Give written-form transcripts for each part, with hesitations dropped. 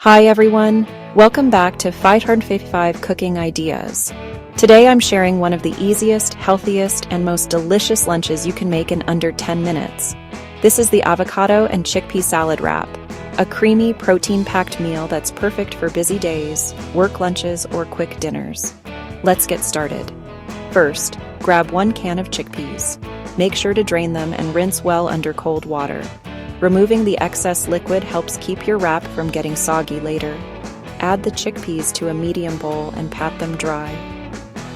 Hi everyone, welcome back to 555 Cooking Ideas. Today I'm sharing one of the easiest, healthiest, and most delicious lunches you can make in under 10 minutes. This is the avocado and chickpea salad wrap, a creamy, protein-packed meal that's perfect for busy days, work lunches, or quick dinners. Let's get started. First, grab 1 can of chickpeas. Make sure to drain them and rinse well under cold water. Removing the excess liquid helps keep your wrap from getting soggy later. Add the chickpeas to a medium bowl and pat them dry.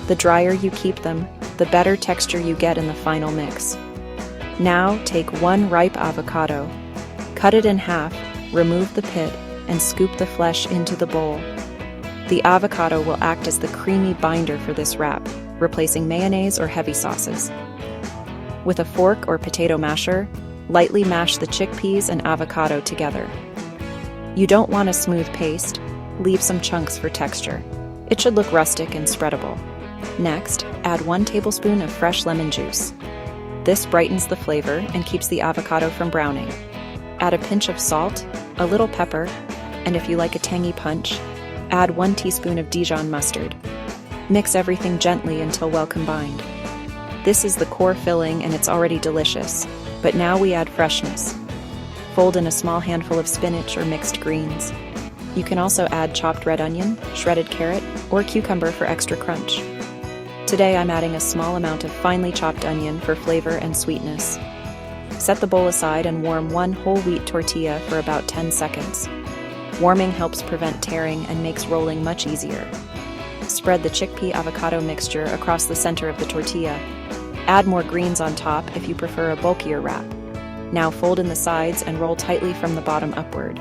The drier you keep them, the better texture you get in the final mix. Now take 1 ripe avocado. Cut it in half, remove the pit, and scoop the flesh into the bowl. The avocado will act as the creamy binder for this wrap, replacing mayonnaise or heavy sauces. With a fork or potato masher, lightly mash the chickpeas and avocado together. You don't want a smooth paste, leave some chunks for texture. It should look rustic and spreadable. Next, add 1 tablespoon of fresh lemon juice. This brightens the flavor and keeps the avocado from browning. Add a pinch of salt, a little pepper, and if you like a tangy punch, add 1 teaspoon of Dijon mustard. Mix everything gently until well combined. This is the core filling and it's already delicious, but now we add freshness. Fold in a small handful of spinach or mixed greens. You can also add chopped red onion, shredded carrot, or cucumber for extra crunch. Today I'm adding a small amount of finely chopped onion for flavor and sweetness. Set the bowl aside and warm 1 whole wheat tortilla for about 10 seconds. Warming helps prevent tearing and makes rolling much easier. Spread the chickpea avocado mixture across the center of the tortilla. Add more greens on top if you prefer a bulkier wrap. Now fold in the sides and roll tightly from the bottom upward.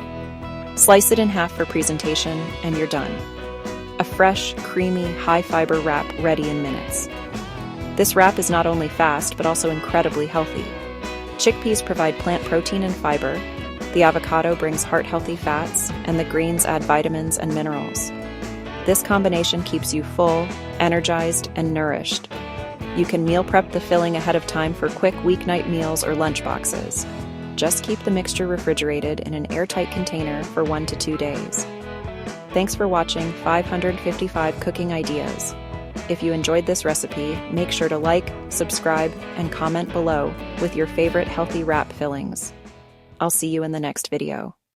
Slice it in half for presentation, and you're done. A fresh, creamy, high-fiber wrap ready in minutes. This wrap is not only fast, but also incredibly healthy. Chickpeas provide plant protein and fiber, the avocado brings heart-healthy fats, and the greens add vitamins and minerals. This combination keeps you full, energized, and nourished. You can meal prep the filling ahead of time for quick weeknight meals or lunch boxes. Just keep the mixture refrigerated in an airtight container for 1 to 2 days. Thanks for watching 555 Cooking Ideas. If you enjoyed this recipe, make sure to like, subscribe, and comment below with your favorite healthy wrap fillings. I'll see you in the next video.